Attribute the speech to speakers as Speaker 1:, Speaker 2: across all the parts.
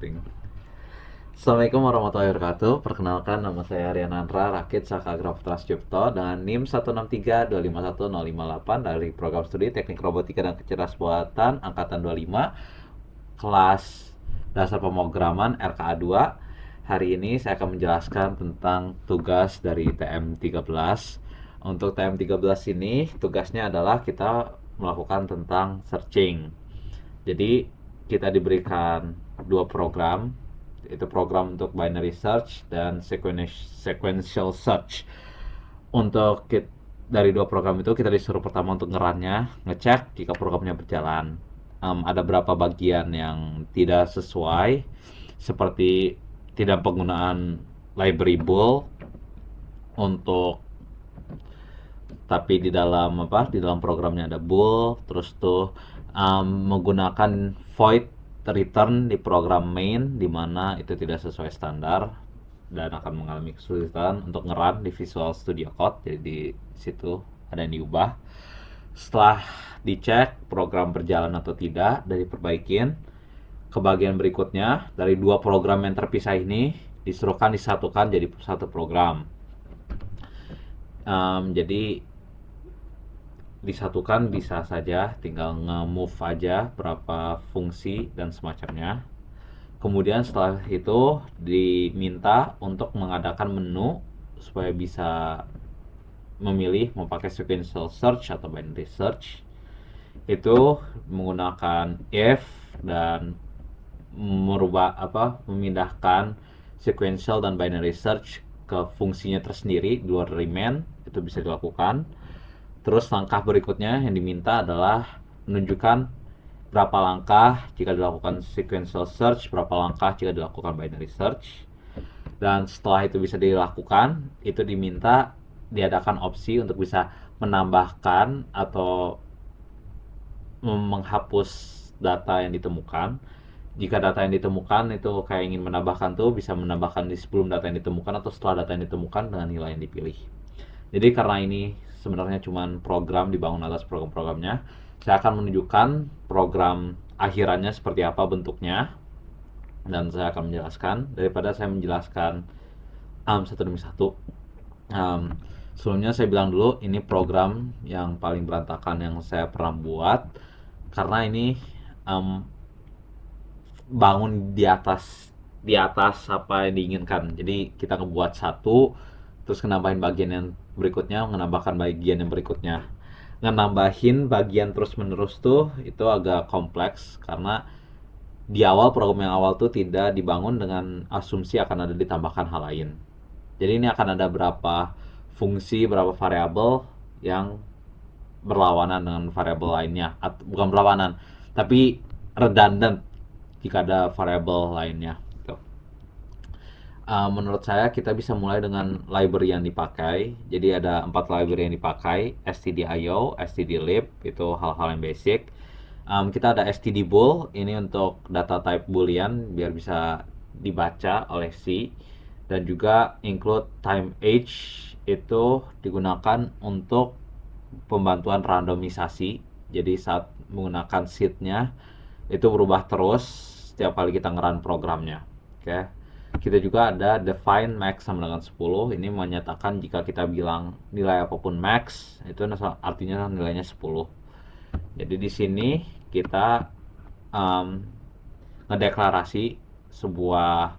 Speaker 1: recording. Assalamualaikum warahmatullahi wabarakatuh. Perkenalkan, nama saya Rianandra Rakit Sakagra Putra Sucipto dengan NIM 163251058 dari Program Studi Teknik Robotika dan Kecerdasan Buatan Angkatan 25, kelas Dasar Pemrograman RKA 2. Hari ini saya akan menjelaskan tentang tugas dari TM13. Untuk TM13 ini tugasnya adalah kita melakukan tentang searching. Jadi kita diberikan dua program, itu program untuk binary search dan sequential search. Dari dua program itu kita disuruh pertama untuk ngerunnya, ngecek jika programnya berjalan. Ada beberapa bagian yang tidak sesuai, seperti tidak penggunaan library bool untuk, tapi di dalam programnya ada bool, terus tuh menggunakan void return di program main, di mana itu tidak sesuai standar dan akan mengalami kesulitan untuk ngerun di Visual Studio Code. Jadi di situ ada yang diubah. Setelah dicek program berjalan atau tidak dan diperbaikin, ke bagian berikutnya dari dua program yang terpisah ini disuruhkan disatukan jadi satu program. Jadi disatukan bisa saja, tinggal nge-move aja berapa fungsi dan semacamnya. Kemudian setelah itu diminta untuk mengadakan menu supaya bisa memilih mau pakai sequential search atau binary search. Itu menggunakan if dan memindahkan sequential dan binary search ke fungsinya tersendiri di luar dari main. Itu bisa dilakukan. Terus langkah berikutnya yang diminta adalah menunjukkan berapa langkah jika dilakukan sequential search, berapa langkah jika dilakukan binary search. Dan setelah itu bisa dilakukan, itu diminta diadakan opsi untuk bisa menambahkan atau menghapus data yang ditemukan. Jika data yang ditemukan itu kayak ingin menambahkan tuh, bisa menambahkan di sebelum data yang ditemukan atau setelah data yang ditemukan dengan nilai yang dipilih. Jadi karena ini sebenarnya cuma program dibangun atas program-programnya, saya akan menunjukkan program akhirannya seperti apa bentuknya, dan saya akan menjelaskan daripada saya menjelaskan satu demi satu. Sebelumnya saya bilang dulu, ini program yang paling berantakan yang saya pernah buat, karena ini bangun di atas apa yang diinginkan. Jadi kita ngebuat satu, terus nambahin bagian yang berikutnya, menambahkan bagian yang berikutnya. Nambahin bagian terus menerus tuh itu agak kompleks, karena di awal program yang awal tuh tidak dibangun dengan asumsi akan ada ditambahkan hal lain. Jadi ini akan ada berapa fungsi, berapa variabel yang berlawanan dengan variabel lainnya. Bukan berlawanan, tapi redundant jika ada variabel lainnya. Menurut saya kita bisa mulai dengan library yang dipakai. Jadi ada 4 library yang dipakai: stdio, stdlib, itu hal-hal yang basic. Kita ada stdbool, ini untuk data type boolean biar bisa dibaca oleh C. Dan juga include time age, itu digunakan untuk pembantuan randomisasi. Jadi saat menggunakan seed-nya itu berubah terus setiap kali kita ngerun programnya. Oke. Kita juga ada define max sama dengan 10. Ini menyatakan jika kita bilang nilai apapun max, itu artinya nilainya 10. Jadi di sini kita ngedeklarasi sebuah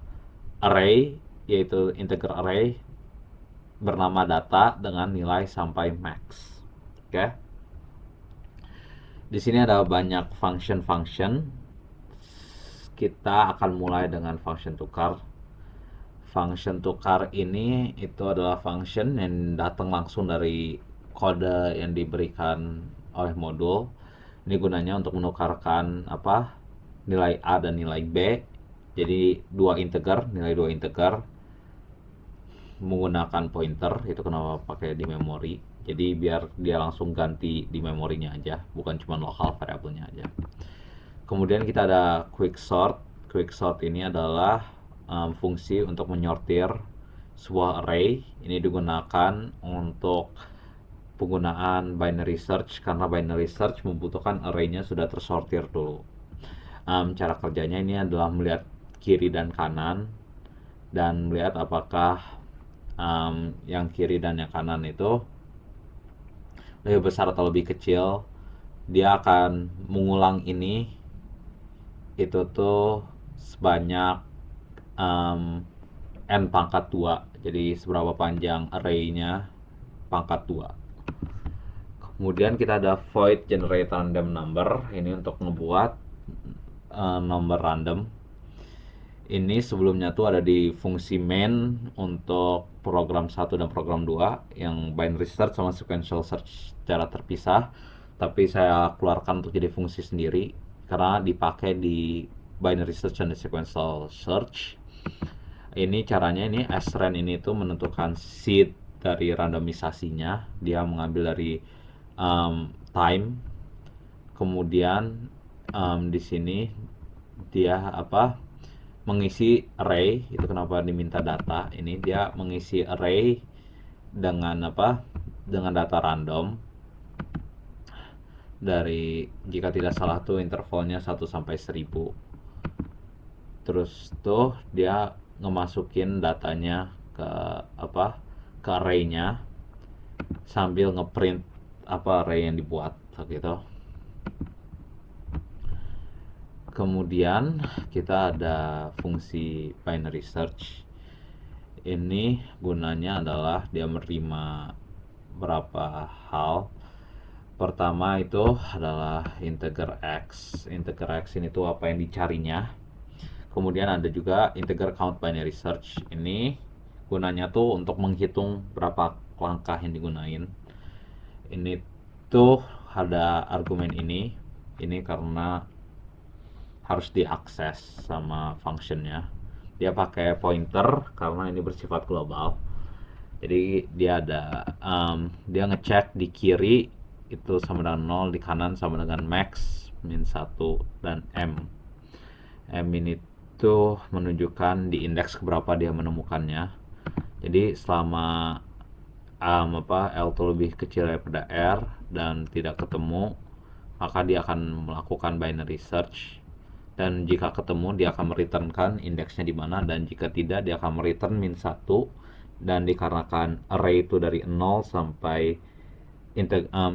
Speaker 1: array, yaitu integer array bernama data dengan nilai sampai max. Oke. Di sini ada banyak function. Kita akan mulai dengan function tukar. Function tukar ini itu adalah function yang datang langsung dari kode yang diberikan oleh modul. Ini gunanya untuk menukarkan nilai A dan nilai B. Jadi nilai dua integer menggunakan pointer. Itu kenapa pakai di memori. Jadi biar dia langsung ganti di memorinya aja, bukan cuma lokal variabelnya aja. Kemudian kita ada quick sort. Quick sort ini adalah fungsi untuk menyortir sebuah array. Ini digunakan untuk penggunaan binary search, karena binary search membutuhkan array-nya sudah tersortir dulu. Cara kerjanya ini adalah melihat kiri dan kanan dan melihat apakah yang kiri dan yang kanan itu lebih besar atau lebih kecil. Dia akan mengulang ini itu tuh sebanyak n pangkat 2. Jadi seberapa panjang array-nya pangkat 2. Kemudian kita ada void generate random number. Ini untuk ngebuat nomor random. Ini sebelumnya tuh ada di fungsi main untuk program 1 dan program 2 yang binary search sama sequential search secara terpisah. Tapi saya keluarkan untuk jadi fungsi sendiri karena dipakai di binary search dan sequential search. Ini caranya, ini srand ini tuh menentukan seed dari randomisasinya. Dia mengambil dari time, kemudian di sini dia mengisi array. Itu kenapa diminta data. Ini dia mengisi array dengan dengan data random dari, jika tidak salah tuh intervalnya 1 sampai 1000. Terus tuh dia ngemasukin datanya ke ke array-nya sambil ngeprint array yang dibuat gitu. Kemudian kita ada fungsi binary search. Ini gunanya adalah dia menerima berapa hal. Pertama itu adalah integer x. Integer x ini tuh apa yang dicarinya. Kemudian ada juga integer count binary search. Ini gunanya tuh untuk menghitung berapa langkah yang digunain. Ini tuh ada argumen ini karena harus diakses sama functionnya. Dia pakai pointer karena ini bersifat global. Jadi dia ada dia ngecek di kiri itu sama dengan 0, di kanan sama dengan max, min 1, dan m. M ini tuh menunjukkan di indeks keberapa dia menemukannya. Jadi selama L itu lebih kecil daripada R dan tidak ketemu, maka dia akan melakukan binary search. Dan jika ketemu, dia akan mereturnkan indeksnya di mana, dan jika tidak, dia akan mereturn min 1. Dan dikarenakan array itu dari 0 sampai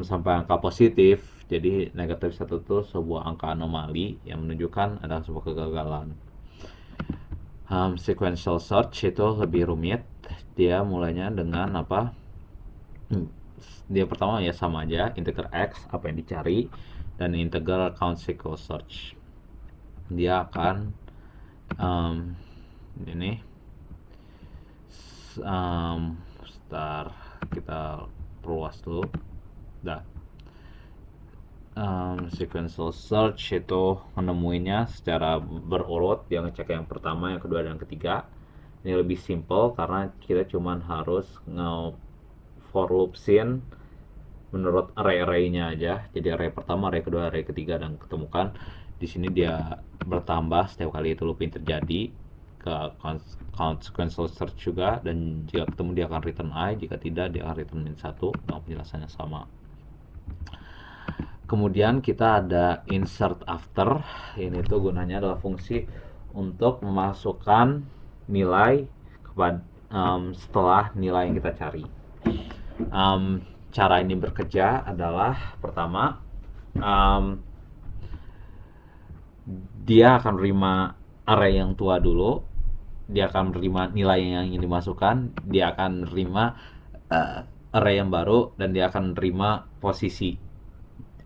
Speaker 1: sampai angka positif, jadi negatif 1 itu sebuah angka anomali yang menunjukkan ada sebuah kegagalan. Sequential search itu lebih rumit. Dia mulainya dengan dia pertama ya sama aja, integer x apa yang dicari, dan integer count sequential search. Dia akan ini kita perluas dulu. Sequential search itu menemuinya secara berurut. Dia ngecek yang pertama, yang kedua, dan yang ketiga. Ini lebih simple karena kita cuman harus for loopsin menurut array-array-nya aja. Jadi array pertama, array kedua, array ketiga, dan ketemukan. Di sini dia bertambah setiap kali itu looping terjadi ke count sequential search juga, dan jika ketemu dia akan return I, jika tidak dia akan return min 1. Nah, penjelasannya sama. Kemudian kita ada insert after. Ini tuh gunanya adalah fungsi untuk memasukkan nilai kepada setelah nilai yang kita cari. Cara ini bekerja adalah pertama, dia akan menerima array yang tua dulu, dia akan menerima nilai yang ingin dimasukkan, dia akan menerima array yang baru, dan dia akan menerima posisi.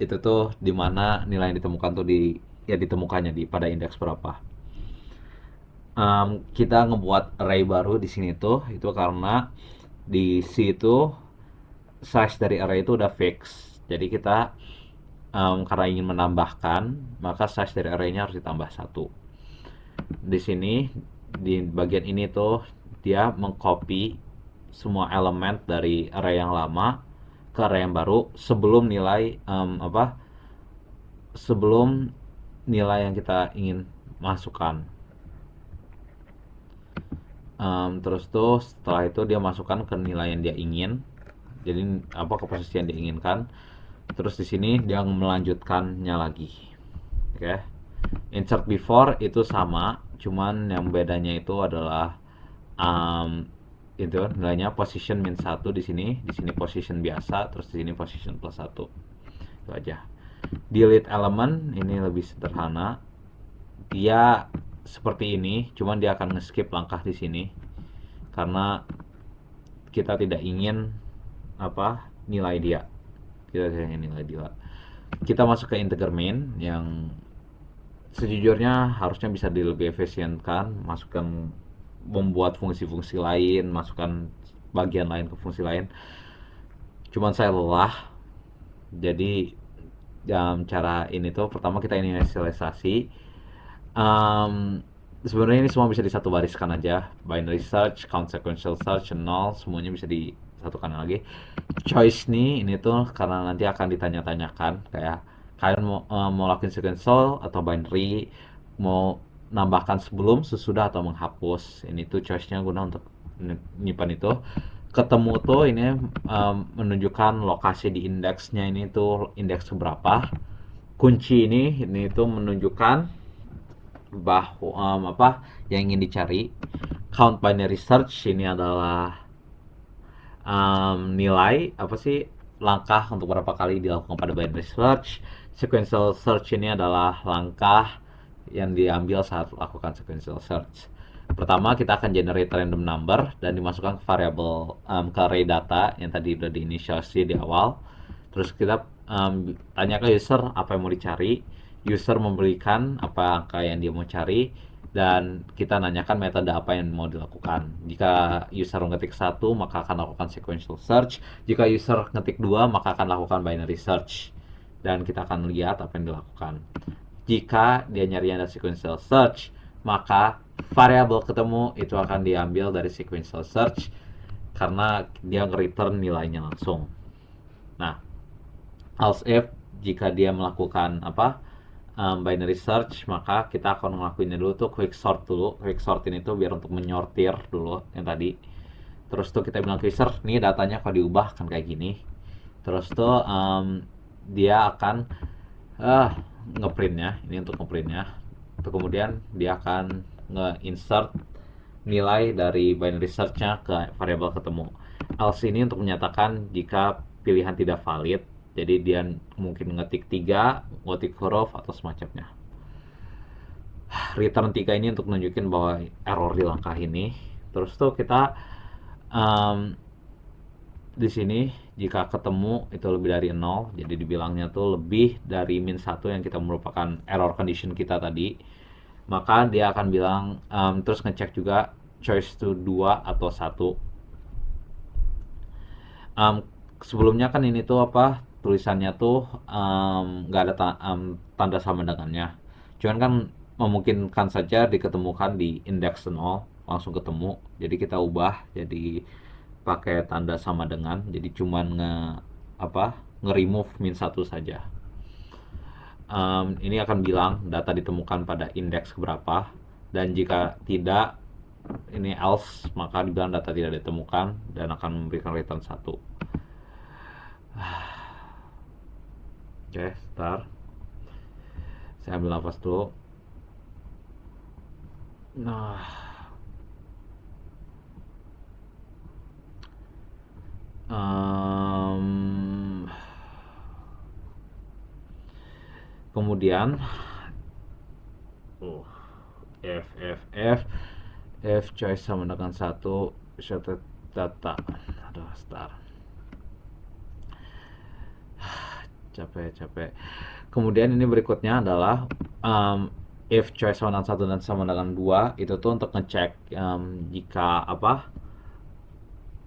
Speaker 1: Itu tuh dimana nilai yang ditemukan tuh ditemukannya pada indeks berapa. Kita ngebuat array baru di sini tuh itu karena di C itu size dari array itu udah fix. Jadi kita karena ingin menambahkan, maka size dari array-nya harus ditambah 1. Di sini di bagian ini tuh dia mengcopy semua elemen dari array yang lama ke array yang baru sebelum nilai sebelum nilai yang kita ingin masukkan. Terus tuh setelah itu dia masukkan ke nilai yang dia ingin, jadi ke posisi yang dia inginkan. Terus di sini dia melanjutkannya lagi. Oke. Insert before itu sama, cuman yang bedanya itu adalah um, itu nilainya position min 1 di sini position biasa, terus di sini position plus 1. Itu aja. Delete element ini lebih sederhana. Dia seperti ini, cuman dia akan nge-skip langkah di sini karena kita tidak ingin nilai dia. Kita tidak ingin nilai dia. Kita masuk ke integer main yang sejujurnya harusnya bisa lebih efisienkan, masukkan membuat fungsi-fungsi lain, masukkan bagian lain ke fungsi lain. Cuman saya lelah. Jadi cara ini tuh pertama kita inisialisasi. Sebenarnya ini semua bisa disatu bariskan aja. Binary search, count sequential search, null, semuanya bisa disatukan lagi. Choice nih ini tuh karena nanti akan ditanya-tanyakan kayak kalian mau lakuin sequential atau binary, mau nambahkan sebelum, sesudah atau menghapus. Ini tuh choice-nya guna untuk nyimpan itu. Ketemu tuh ini menunjukkan lokasi di indeksnya, ini tuh indeks berapa. Kunci ini tuh menunjukkan bahwa yang ingin dicari. Count binary search ini adalah nilai langkah untuk berapa kali dilakukan pada binary search. Sequential search ini adalah langkah yang diambil saat lakukan sequential search. Pertama kita akan generate random number dan dimasukkan ke variable ke array data yang tadi udah diinisialisasi di awal. Terus kita tanya ke user apa yang mau dicari. User memberikan apa angka yang dia mau cari, dan kita nanyakan metode apa yang mau dilakukan. Jika user mengetik 1, maka akan lakukan sequential search. Jika user ngetik 2, maka akan lakukan binary search. Dan kita akan lihat apa yang dilakukan. Jika dia nyarinya dari sequential search, maka variabel ketemu itu akan diambil dari sequential search karena dia nge-return nilainya langsung. Nah, else if jika dia melakukan binary search, maka kita akan ngelakuinnya dulu tuh quick sort dulu. Quick sort ini tuh biar untuk menyortir dulu yang tadi. Terus tuh kita bilang ke user, nih datanya kalau diubah kan kayak gini. Terus tuh dia akan ngeprintnya, ini untuk ngeprintnya. Terus kemudian dia akan nge-insert nilai dari binary search-nya ke variabel ketemu. Else ini untuk menyatakan jika pilihan tidak valid. Jadi dia mungkin ngetik 3, ngetik huruf atau semacamnya. Return 3 ini untuk nunjukin bahwa error di langkah ini. Terus tuh kita di sini jika ketemu itu lebih dari 0, jadi dibilangnya tuh lebih dari min 1 yang kita merupakan error condition kita tadi, maka dia akan bilang terus ngecek juga choice to 2 atau 1. Sebelumnya kan ini tuh tulisannya tuh nggak ada tanda sama dengannya. Cuman kan memungkinkan saja diketemukan di index 0 langsung ketemu. Jadi kita ubah jadi pakai tanda sama dengan. Jadi cuman nge-remove min 1 saja. Ini akan bilang data ditemukan pada indeks berapa, dan jika tidak ini else, maka dibilang data tidak ditemukan dan akan memberikan return 1. Oke, start. Saya ambil nafas dulu. Nah, kemudian F choice sama dengan 1 shorted data. Aduh, start. Capek. Kemudian ini berikutnya adalah if choice sama dengan 1 dan sama dengan 2, itu tuh untuk ngecek jika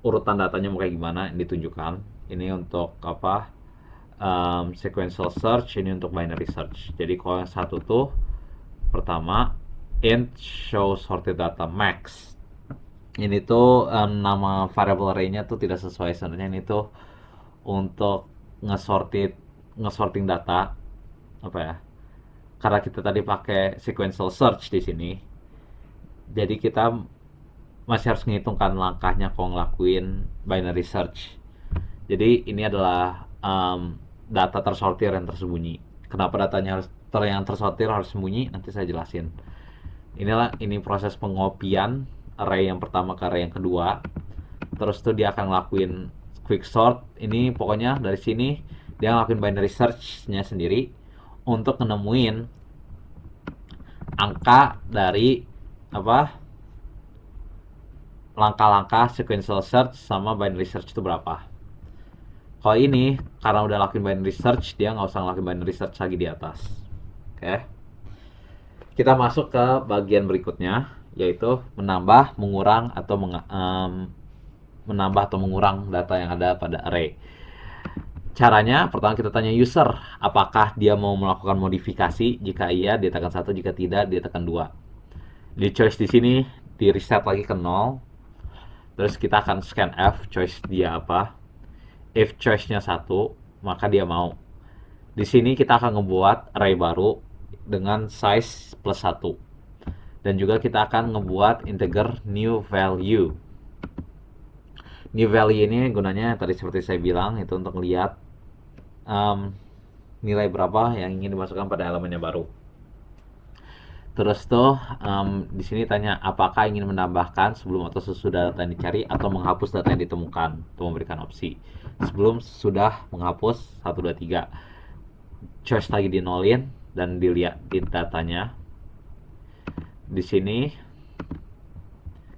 Speaker 1: urutan datanya mau kayak gimana yang ditunjukkan. Ini untuk sequential search, ini untuk binary search. Jadi kalau yang 1 tuh pertama int show sorted data max. Ini tuh nama variable array-nya tuh tidak sesuai sebenarnya. Ini tuh untuk ngesorting data karena kita tadi pakai sequential search di sini, jadi kita masih harus menghitungkan langkahnya kalau ngelakuin binary search. Jadi ini adalah data tersortir yang tersembunyi. Kenapa datanya harus yang tersortir harus sembunyi, nanti saya jelasin. Ini proses pengopian array yang pertama ke array yang kedua. Terus tuh dia akan ngelakuin quick sort. Ini pokoknya dari sini dia ngelakuin binary search-nya sendiri untuk nemuin angka dari langkah-langkah sequential search sama binary search itu berapa. Kalau ini karena udah lakuin binary search, dia nggak usah ngelakuin binary search lagi di atas. Oke. Kita masuk ke bagian berikutnya, yaitu menambah, mengurang atau mengurang data yang ada pada array. Caranya, pertama kita tanya user, apakah dia mau melakukan modifikasi? Jika iya, dia tekan 1, jika tidak, dia tekan 2. Di choice di sini, di reset lagi ke 0. Terus kita akan scan F, choice dia apa. If choice-nya 1, maka dia mau. Di sini kita akan ngebuat array baru dengan size plus 1. Dan juga kita akan ngebuat integer new value. New value ini gunanya tadi seperti saya bilang, itu untuk melihat nilai berapa yang ingin dimasukkan pada elemennya baru. Terus tuh di sini tanya apakah ingin menambahkan sebelum atau sesudah data yang dicari atau menghapus data yang ditemukan, untuk memberikan opsi. Sebelum, sudah, menghapus, 1, 2, 3. Choice lagi dinolin dan dilihat di datanya. Di sini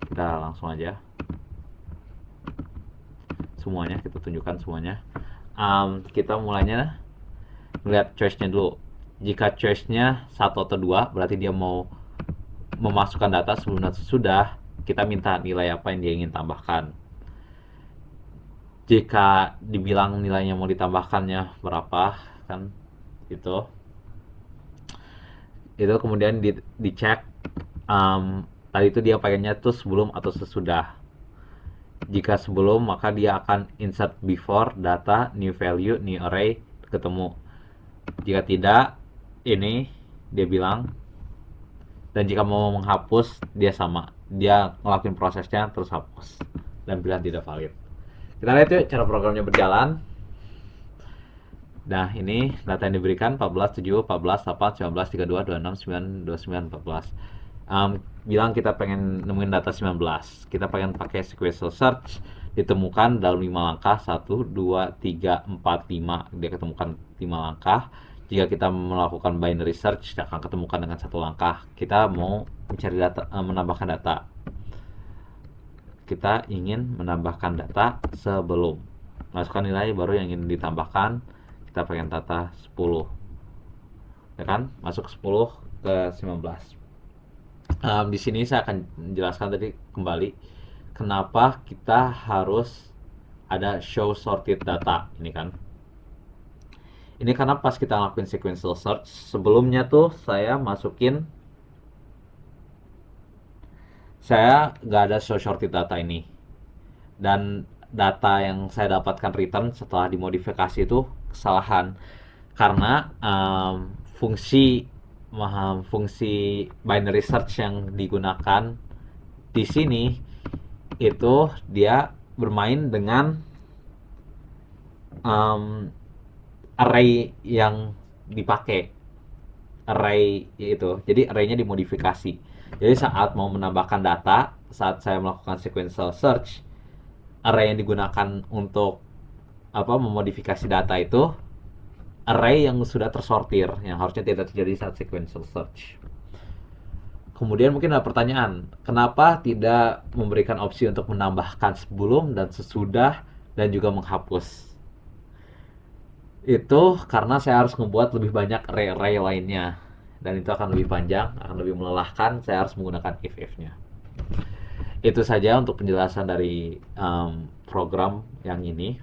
Speaker 1: kita langsung aja semuanya kita tunjukkan semuanya. Kita mulainya melihat choice-nya dulu. Jika choice-nya 1 atau 2, berarti dia mau memasukkan data sebelum dan sesudah. Kita minta nilai apa yang dia ingin tambahkan. Jika dibilang nilainya mau ditambahkannya berapa, kan itu kemudian dicek. Tadi itu dia pengennya tuh sebelum atau sesudah. Jika sebelum, maka dia akan insert before data new value new array ketemu. Jika tidak, ini dia bilang. Dan jika mau menghapus, dia sama, dia ngelakuin prosesnya terus hapus dan bilang tidak valid. Kita lihat yuk cara programnya berjalan. Nah, ini data yang diberikan 14, 7, 14, 8, 19, 32, 26, 9, 29, 14. Bilang kita pengen nemuin data 19. Kita pengen pakai sequential search, ditemukan dalam 5 langkah, 1, 2, 3, 4, 5. Dia ketemukan 5 langkah. Jika kita melakukan binary search, akan ketemukan dengan 1 langkah. Kita mau mencari data, menambahkan data. Kita ingin menambahkan data sebelum. Masukkan nilai baru yang ingin ditambahkan. Kita pengen data 10. Ya kan? Masuk 10 ke 19. Di sini saya akan menjelaskan tadi kembali kenapa kita harus ada show sorted data ini kan. Ini karena pas kita ngelakuin sequential search, sebelumnya tuh saya nggak ada show sorted data ini. Dan data yang saya dapatkan return setelah dimodifikasi itu kesalahan. Karena fungsi binary search yang digunakan di sini itu dia bermain dengan array yang dipakai, array itu. Jadi arraynya dimodifikasi. Jadi saat mau menambahkan data, saat saya melakukan sequential search, array yang digunakan untuk memodifikasi data itu array yang sudah tersortir, yang harusnya tidak terjadi saat sequential search. Kemudian mungkin ada pertanyaan, kenapa tidak memberikan opsi untuk menambahkan sebelum dan sesudah dan juga menghapus? Itu karena saya harus membuat lebih banyak array lainnya, dan itu akan lebih panjang, akan lebih melelahkan. Saya harus menggunakan if-nya. Itu saja untuk penjelasan dari program yang ini.